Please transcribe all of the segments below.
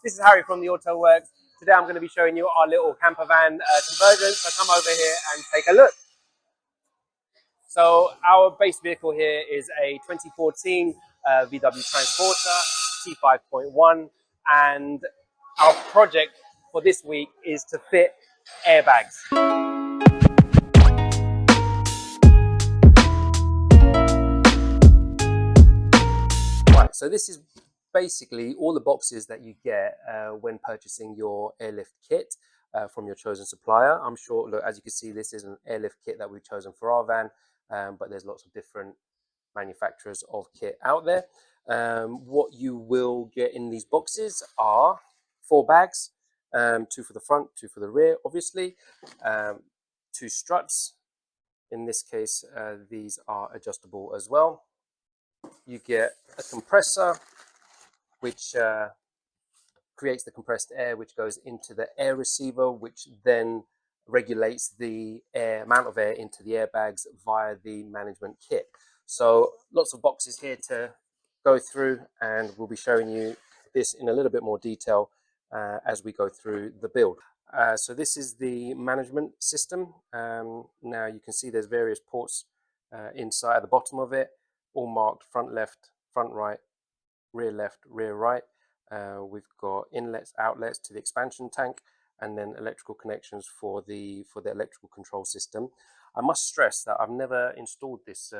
This is Harry from the Autowerks. Today I'm going to be showing you our little camper van conversion, so come over here and take a look. So our base vehicle here is a 2014 VW Transporter T5.1, and our project for this week is to fit airbags. Right, so this is basically all the boxes that you get when purchasing your airlift kit from your chosen supplier. I'm sure, look, as you can see, this is an airlift kit that we've chosen for our van, but there's lots of different manufacturers of kit out there. What you will get in these boxes are 4 bags, 2 for the front, 2 for the rear, obviously, 2 struts. In this case, these are adjustable as well. You get a compressor, which creates the compressed air, which goes into the air receiver, which then regulates the amount of air into the airbags via the management kit. So lots of boxes here to go through, and we'll be showing you this in a little bit more detail as we go through the build. So this is the management system. Now you can see there's various ports inside at the bottom of it, all marked front left, front right, rear left, rear right. We've got inlets, outlets to the expansion tank, and then electrical connections for the electrical control system. I must stress that I've never installed this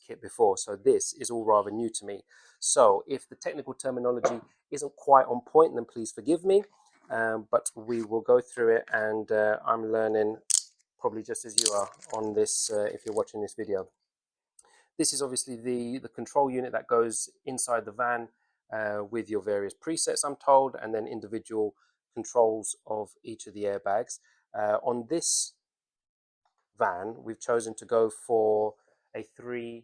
kit before, so this is all rather new to me. So if the technical terminology isn't quite on point, then please forgive me, but we will go through it, and I'm learning probably just as you are on this if you're watching this video. This is obviously the control unit that goes inside the van with your various presets, I'm told, and then individual controls of each of the airbags. On this van, we've chosen to go for a 3H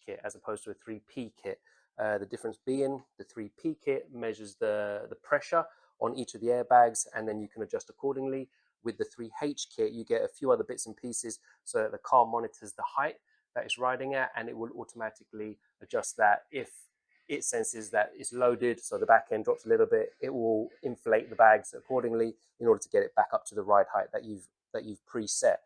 kit as opposed to a 3P kit. The difference being the 3P kit measures the pressure on each of the airbags, and then you can adjust accordingly. With the 3H kit, you get a few other bits and pieces so that the car monitors the height that it's riding at, and it will automatically adjust that. If it senses that it's loaded, so the back end drops a little bit, it will inflate the bags accordingly in order to get it back up to the ride height that you've preset.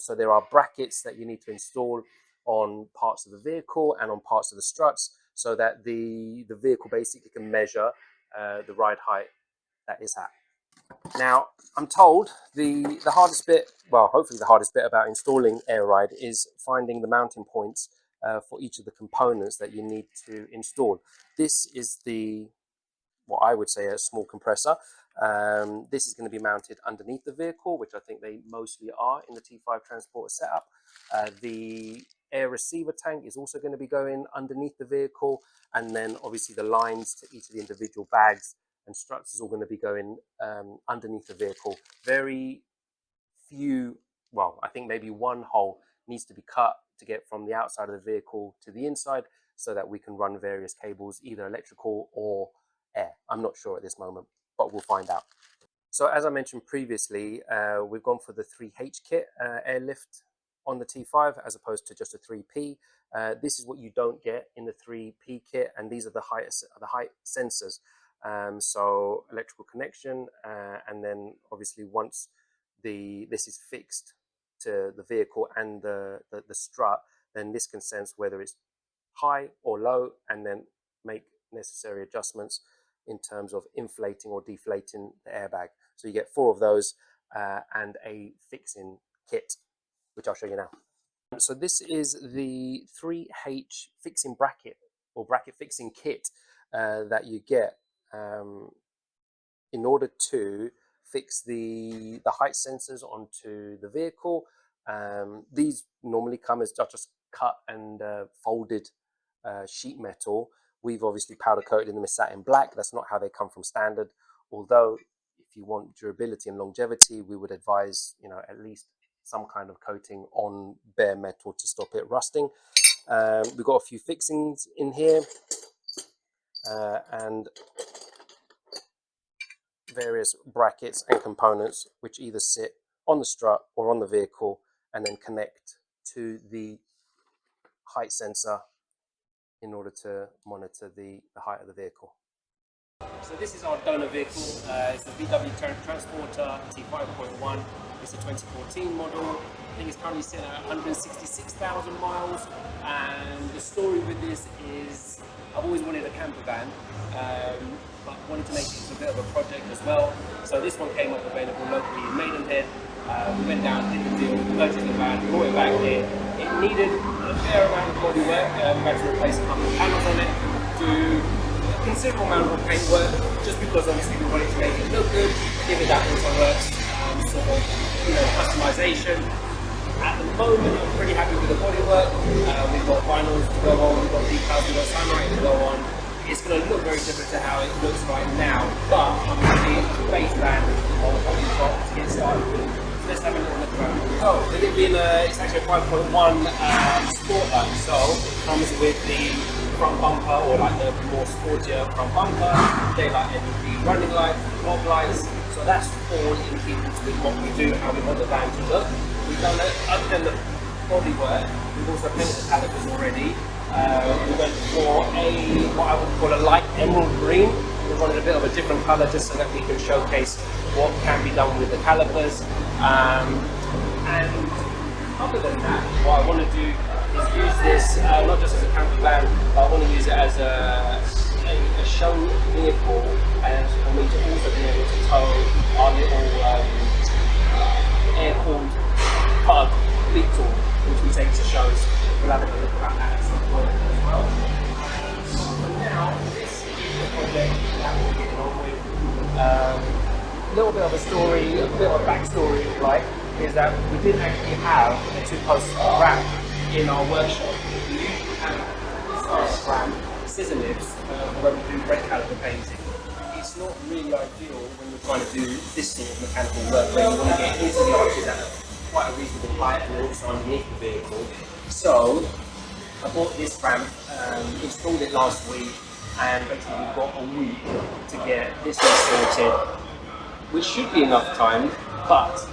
So there are brackets that you need to install on parts of the vehicle and on parts of the struts, so that the vehicle basically can measure the ride height that is at. Now, I'm told the hardest bit, well, hopefully the hardest bit about installing AirRide is finding the mounting points for each of the components that you need to install. This is what I would say a small compressor. This is going to be mounted underneath the vehicle, which I think they mostly are in the T5 Transporter setup. The air receiver tank is also going to be going underneath the vehicle, and then obviously the lines to each of the individual bags and struts is all going to be going underneath the vehicle. Very few, well, I think maybe one hole needs to be cut to get from the outside of the vehicle to the inside, so that we can run various cables, either electrical or air. I'm not sure at this moment, but we'll find out. So as I mentioned previously, we've gone for the 3H kit airlift on the T5 as opposed to just a 3P. This is what you don't get in the 3P kit, and these are the height sensors. So electrical connection, and then obviously once this is fixed to the vehicle and the strut, then this can sense whether it's high or low, and then make necessary adjustments in terms of inflating or deflating the airbag. So you get 4 of those and a fixing kit, which I'll show you now. So this is the 3H fixing bracket or bracket fixing kit that you get in order to fix the height sensors onto the vehicle. These normally come as just cut and folded sheet metal. We've obviously powder coated them in satin black. That's not how they come from standard, although if you want durability and longevity, we would advise, you know, at least some kind of coating on bare metal to stop it rusting. We've got a few fixings in here and various brackets and components which either sit on the strut or on the vehicle and then connect to the height sensor in order to monitor the height of the vehicle. So this is our donor vehicle. It's a VW Transporter T5.1. It's a 2014 model. I think it's currently sitting at 166,000 miles. And the story with this is I've always wanted a camper van, but wanted to make it a bit of a project as well. So this one came up available locally in Maidenhead. We went down, did the deal, purchased the van, brought it back here. It needed a fair amount of bodywork. We had to replace a couple of panels on it, do a considerable amount of paintwork, just because obviously we wanted to make it look good, give it that Autowerks sort of, customization. At the moment, I'm pretty happy with the bodywork. We've got vinyls to go on, we've got decals, we've got sunlight to go on. It's going to look very different to how it looks right now, but I'm really a base fan of what we've got to get started with. So let's have a little look around. Oh, with it being it's actually a 5.1 Sportline, so it comes with the front bumper, or like the more sportier front bumper, daylight LED running lights, fog lights. So that's all in keeping with what we do, how we want the van to look. We've done it, other than the bodywork, we've also painted the calipers already. We went for what I would call a light emerald green. We wanted a bit of a different colour just so that we can showcase what can be done with the calipers. And other than that, what I want to do is use this not just as a camper van, but I want to use it as a show vehicle, and for me to also be able to tow our little air-cooled pug Beetle, which we take to shows. We'll have a look at that at some point as well. For now, this is the project that we're getting on with. A little bit of a story, a bit of a backstory, if you like, is that we didn't actually have a 2-post ramp in our workshop. We usually have this ramp, scissor lifts, when we do brake caliper painting. It's not really ideal when you're trying to do this sort of mechanical work where you want to get into the arches at quite a reasonable height and also underneath the vehicle. So I bought this ramp, installed it last week, and basically we've got a week to get this sorted, which should be enough time, but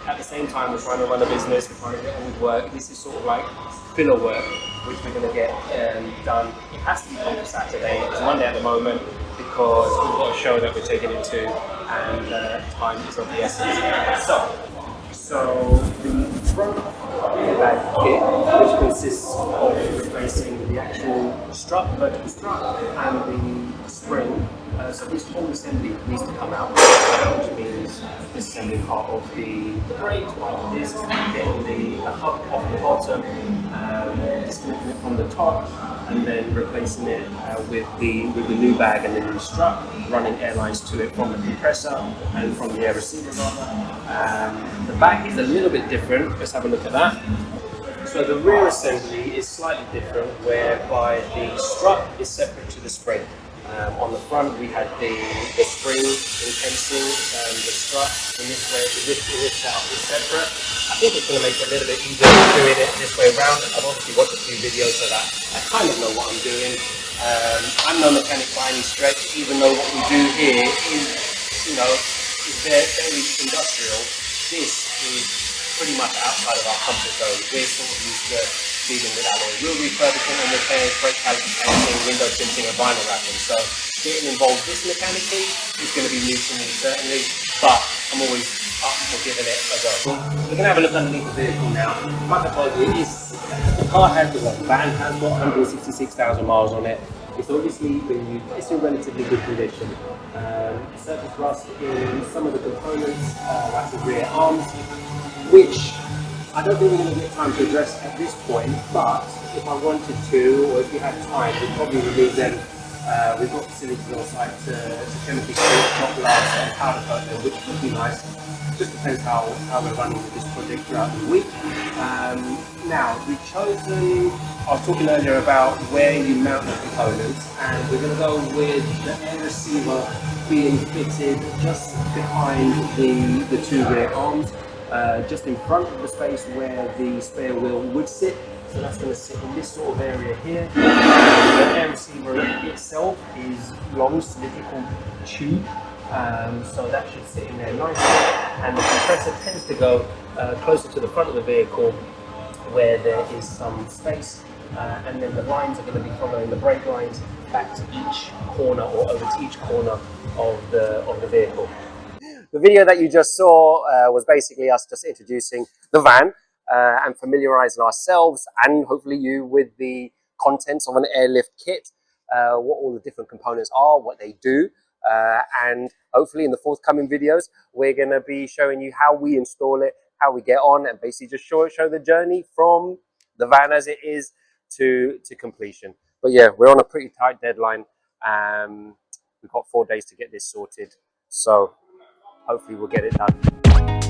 at the same time we're trying to run a business, we're trying to get on with work. This is sort of like filler work, which we're going to get done. It has to be done for Saturday. It's Monday at the moment because we've got a show that we're taking it to, and time is of the essence. So the front bag kit, which consists of replacing the actual strut, vertical strut, and the spring. So this whole assembly needs to come out, which means disassembling part of the brake, part of this, getting the hub off the bottom, disconnecting it from the top, and then replacing it with the new bag and the new strut, running air lines to it from the compressor and from the air receiver. The back is a little bit different. Let's have a look at that. So the rear assembly is slightly different, whereby the strut is separate to the spring. On the front we had the spring encasing the strut, and this way this setup is separate. I think it's going to make it a little bit easier doing it this way around. I've obviously watched a few videos so that I kind of know what I'm doing. I'm no mechanic by any stretch, even though what we do here is, is very industrial. This is pretty much outside of our comfort zone. We're sort of used to dealing with alloy wheel refurbishment and repairs, brake caliper painting, window tinting and vinyl wrapping. So getting involved this mechanically is going to be new to me certainly, but I'm always up for giving it a go. We're going to have a look underneath the vehicle now. Like I told you, the car has, the van has got 166,000 miles on it. It's obviously been used, it's in relatively good condition. Surface rust in some of the components, like the rear arms, which I don't think we're going to get time to address at this point, but if I wanted to, or if we had time, we'd probably remove them. We've got facilities on site to chemically treat, drop glass and powder coat them, which would be nice. Just depends how we're running with this project throughout the week. Now, we've chosen, I was talking earlier about where you mount the components, and we're going to go with the air receiver being fitted just behind the two rear arms. Just in front of the space where the spare wheel would sit. So that's going to sit in this sort of area here. The air receiver itself is long cylindrical tube, so that should sit in there nicely. And the compressor tends to go closer to the front of the vehicle where there is some space. And then the lines are going to be following the brake lines back to each corner or over to each corner of the vehicle. The video that you just saw was basically us just introducing the van and familiarizing ourselves and hopefully you with the contents of an airlift kit, what all the different components are, what they do, and hopefully in the forthcoming videos we're going to be showing you how we install it, how we get on, and basically just show the journey from the van as it is to completion. But yeah, we're on a pretty tight deadline. We've got 4 days to get this sorted, so hopefully we'll get it done.